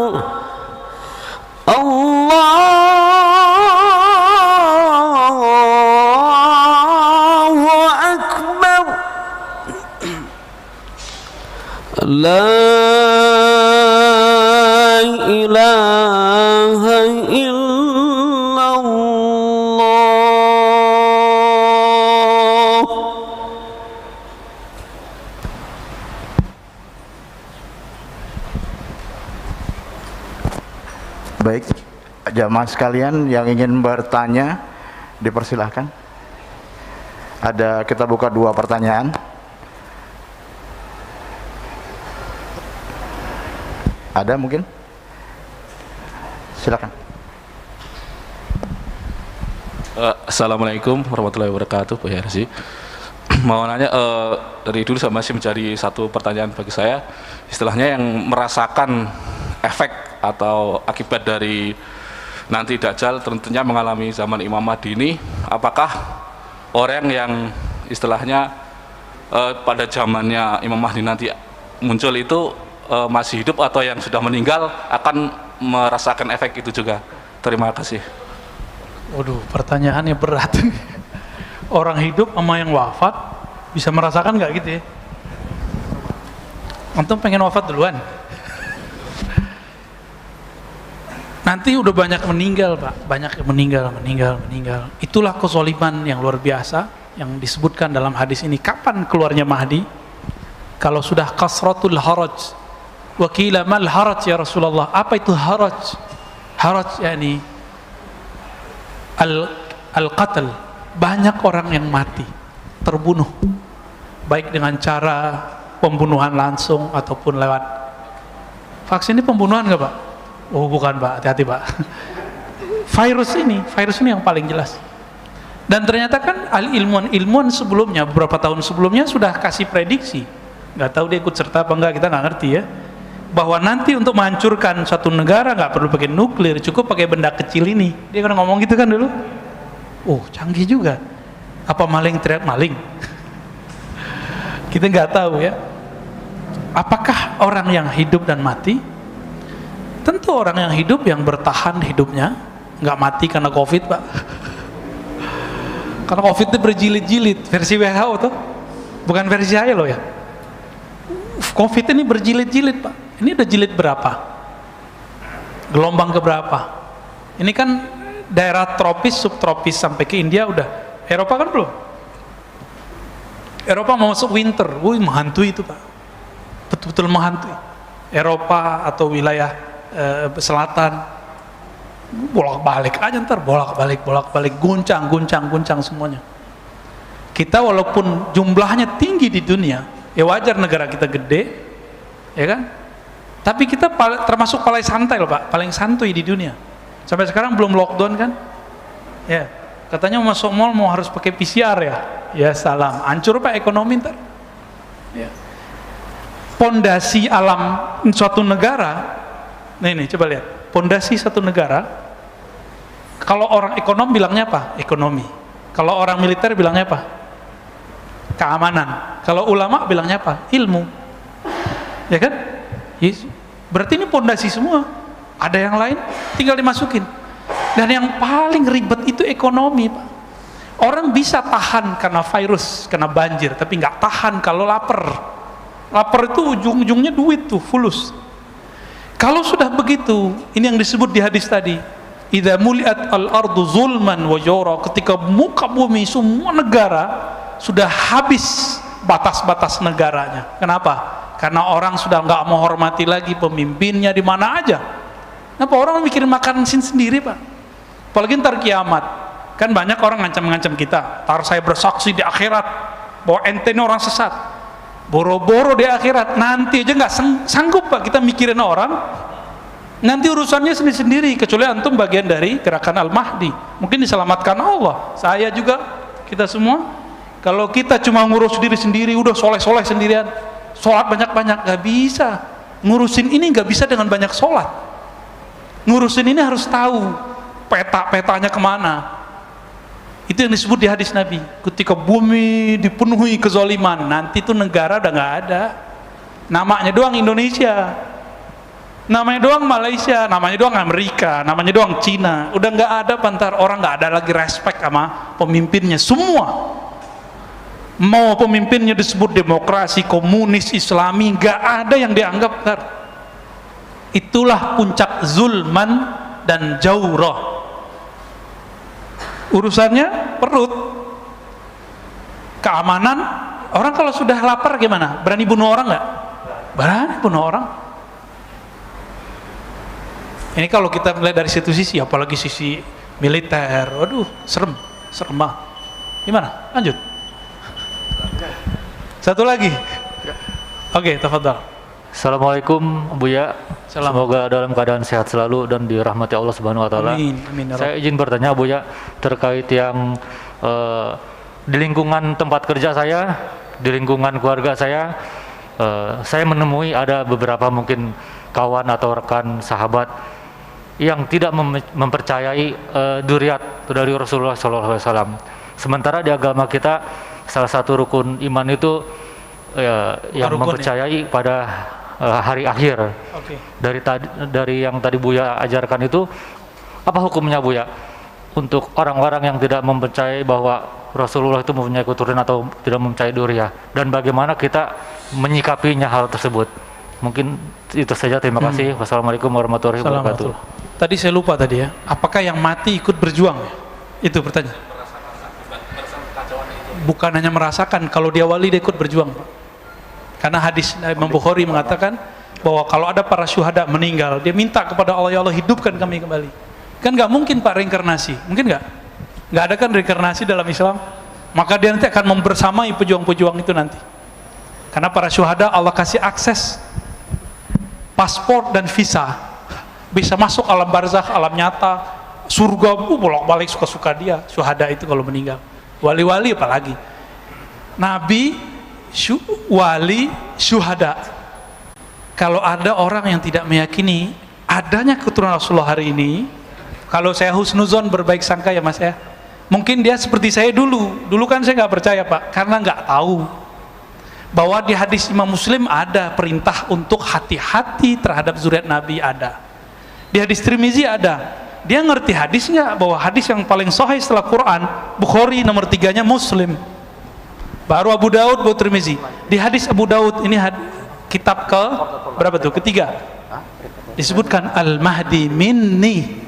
الله أكبر لا إله إلا الله. Baik, jamaah sekalian yang ingin bertanya dipersilahkan. Kita buka 2 pertanyaan. Ada mungkin? Silakan. Assalamualaikum warahmatullahi wabarakatuh, Pak Yarsi. Mau nanya, dari dulu saya masih mencari satu pertanyaan bagi saya, istilahnya yang merasakan efek atau akibat dari nanti Dajjal tentunya mengalami zaman Imam Mahdi ini, apakah orang yang istilahnya pada zamannya Imam Mahdi nanti muncul itu masih hidup atau yang sudah meninggal akan merasakan efek itu juga? Terima kasih. Waduh, pertanyaannya berat. Orang hidup sama yang wafat bisa merasakan nggak gitu ya? Antum pengen wafat duluan? Nanti udah banyak meninggal, Pak. Banyak yang meninggal. Itulah kezaliman yang luar biasa yang disebutkan dalam hadis ini. Kapan keluarnya Mahdi? Kalau sudah kasratul haraj. Wa qila mal haraj ya Rasulullah. Apa itu haraj? Haraj yakni al-qatl. Banyak orang yang mati, terbunuh. Baik dengan cara pembunuhan langsung ataupun lewat vaksin. Ini pembunuhan nggak, Pak? Oh bukan, Pak, hati-hati, Pak. virus ini yang paling jelas. Dan ternyata kan ilmuwan sebelumnya, beberapa tahun sebelumnya sudah kasih prediksi. Nggak tahu dia ikut serta apa enggak, kita nggak ngerti ya. Bahwa nanti untuk menghancurkan suatu negara nggak perlu pakai nuklir, cukup pakai benda kecil ini. Dia kan ngomong gitu kan dulu. Oh canggih juga. Apa maling teriak maling? Kita nggak tahu ya. Apakah orang yang hidup dan mati? Tentu orang yang hidup, yang bertahan hidupnya, nggak mati karena COVID, Pak. Karena COVID itu berjilid-jilid, versi WHO tuh, bukan versi saya loh ya. COVID ini berjilid-jilid, Pak. Ini udah jilid berapa? Gelombang keberapa? Ini kan daerah tropis, subtropis sampai ke India udah. Eropa kan belum. Eropa mau masuk winter, menghantui itu, Pak. Betul-betul menghantui. Eropa atau wilayah selatan bolak-balik aja, ntar bolak-balik guncang semuanya. Kita walaupun jumlahnya tinggi di dunia, ya wajar negara kita gede, ya kan? Tapi kita termasuk paling santai loh, Pak, paling santuy di dunia. Sampai sekarang belum lockdown kan? Ya, katanya masuk mall mau harus pakai PCR ya. Ya salam, hancur Pak ekonomi ntar. Ya. Pondasi alam suatu negara. Nih coba lihat, pondasi satu negara Kalau orang ekonom bilangnya apa? Ekonomi. Kalau orang militer bilangnya apa? Keamanan. Kalau ulama bilangnya apa? Ilmu. Ya kan? Yes. Berarti ini pondasi semua. Ada yang lain tinggal dimasukin. Dan yang paling ribet itu ekonomi, Pak. Orang bisa tahan karena virus, karena banjir, tapi nggak tahan kalau lapar. Lapar itu ujung-ujungnya duit tuh, fulus. Kalau sudah begitu, ini yang disebut di hadis tadi, idza muliat al-ardu zulman wa jawra, ketika muka bumi semua negara sudah habis batas-batas negaranya. Kenapa? Karena orang sudah nggak menghormati lagi pemimpinnya di mana aja. Kenapa orang mikirin makan sendiri, Pak? Apalagi ntar kiamat, kan banyak orang ngancam-ngancam kita, tar saya bersaksi di akhirat bahwa ente ini orang sesat, boro-boro di akhirat, nanti aja nggak sanggup, Pak, kita mikirin orang, nanti urusannya sendiri-sendiri, kecuali antum bagian dari gerakan Al-Mahdi, mungkin diselamatkan Allah, saya juga, kita semua. Kalau kita cuma ngurus diri sendiri, udah soleh-soleh sendirian, sholat banyak-banyak, nggak bisa. Ngurusin ini nggak bisa dengan banyak sholat. Ngurusin ini harus tahu peta-petanya kemana. Itu yang disebut di hadis Nabi, ketika bumi dipenuhi kezaliman, nanti itu negara udah nggak ada, namanya doang Indonesia, namanya doang Malaysia, namanya doang Amerika, namanya doang Cina, udah nggak ada, pantar orang nggak ada lagi respect sama pemimpinnya semua. Mau pemimpinnya disebut demokrasi, komunis, Islami, nggak ada yang dianggap benar. Itulah puncak zulman dan jaurah. Urusannya perut, keamanan. Orang kalau sudah lapar gimana? Berani bunuh orang nggak? Berani bunuh orang. Ini kalau kita melihat dari situ sisi, apalagi sisi militer, waduh, serem banget. Gimana? Lanjut. Satu lagi. Oke, tafadhal. Assalamualaikum Buya. Salam. Semoga dalam keadaan sehat selalu dan dirahmati Allah Subhanahu wa taala. Amin, amin. Saya izin bertanya Buya terkait yang di lingkungan tempat kerja saya, di lingkungan keluarga saya menemui ada beberapa mungkin kawan atau rekan sahabat yang tidak mempercayai dzurriyyat dari Rasulullah SAW. Sementara di agama kita salah satu rukun iman itu yang rukun, mempercayai pada hari akhir. Oke. Dari yang tadi Buya ajarkan itu, apa hukumnya Buya untuk orang-orang yang tidak mempercayai bahwa Rasulullah itu mempunyai keturunan atau tidak mempercayai dzurriyyah, dan bagaimana kita menyikapinya hal tersebut? Mungkin itu saja, terima kasih. Wassalamualaikum warahmatullahi wabarakatuh. Tadi saya lupa tadi ya, apakah yang mati ikut berjuang? Itu pertanyaan. Bukan hanya merasakan, kalau dia wali dia ikut berjuang, Pak. Karena hadis Imam Bukhari mengatakan bahwa kalau ada para syuhada meninggal, dia minta kepada Allah, ya Allah hidupkan kami kembali. Kan nggak mungkin, Pak, reinkarnasi, mungkin nggak? Nggak ada kan reinkarnasi dalam Islam. Maka dia nanti akan membersamai pejuang-pejuang itu nanti. Karena para syuhada Allah kasih akses paspor dan visa, bisa masuk alam barzakh, alam nyata, surga, bolak-balik suka-suka dia. Syuhada itu kalau meninggal, wali-wali apalagi, nabi, wali, syuhada. Kalau ada orang yang tidak meyakini adanya keturunan Rasulullah hari ini, kalau saya husnuzon, berbaik sangka ya Mas ya, mungkin dia seperti saya dulu kan saya nggak percaya, Pak, karena nggak tahu bahwa di hadis Imam Muslim ada perintah untuk hati-hati terhadap zuriat Nabi, ada di hadis Tirmizi ada. Dia ngerti hadis nggak, bahwa hadis yang paling sahih setelah Quran, Bukhari, nomor 3-nya Muslim, baru Abu Daud, baru Tirmizi. Di hadis Abu Daud ini kitab ke berapa tuh? Ketiga. Disebutkan Al-Mahdi minni,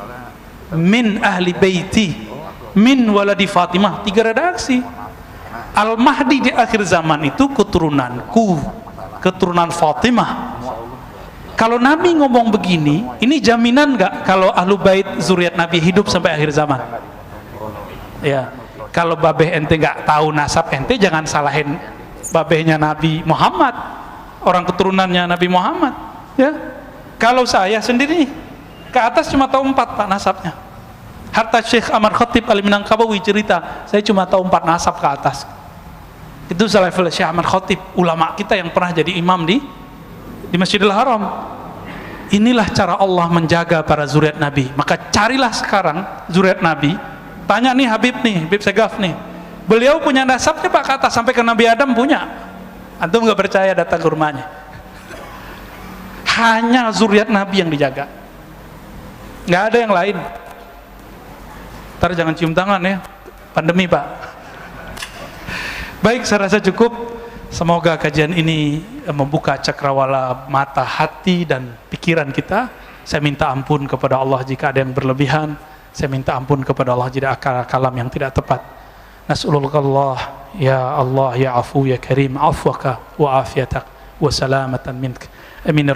min ahli baiti, min waladi Fatimah. 3 redaksi. Al-Mahdi di akhir zaman itu keturunanku, keturunan Fatimah. Kalau Nabi ngomong begini, ini jaminan nggak kalau ahlu bait zuriat Nabi hidup sampai akhir zaman? Ya. Kalau babeh ente nggak tahu nasab ente, jangan salahin babehnya Nabi Muhammad, orang keturunannya Nabi Muhammad. Ya, kalau saya sendiri ke atas cuma tahu 4, Pak, nasabnya. Harta Syekh Ahmad Khatib Al-Minangkabawi cerita, saya cuma tahu 4 nasab ke atas. Itu selevel Syekh Ahmad Khatib, ulama kita yang pernah jadi imam di Masjidil Haram. Inilah cara Allah menjaga para zuriat Nabi. Maka carilah sekarang zuriat Nabi. Tanya nih Habib Segaf nih. Beliau punya nasabnya Pak ke atas sampai ke Nabi Adam punya. Antum nggak percaya, datang ke rumahnya. Hanya zuriat Nabi yang dijaga. Nggak ada yang lain. Ntar jangan cium tangan ya. Pandemi Pak. Baik, saya rasa cukup. Semoga kajian ini membuka cakrawala mata, hati, dan pikiran kita. Saya minta ampun kepada Allah jika ada yang berlebihan. Saya minta ampun kepada Allah jika ada kalam yang tidak tepat. Nas'alullah ya Allah ya afu ya karim, afwaka wa afiatak wa salamatan mink. Amin.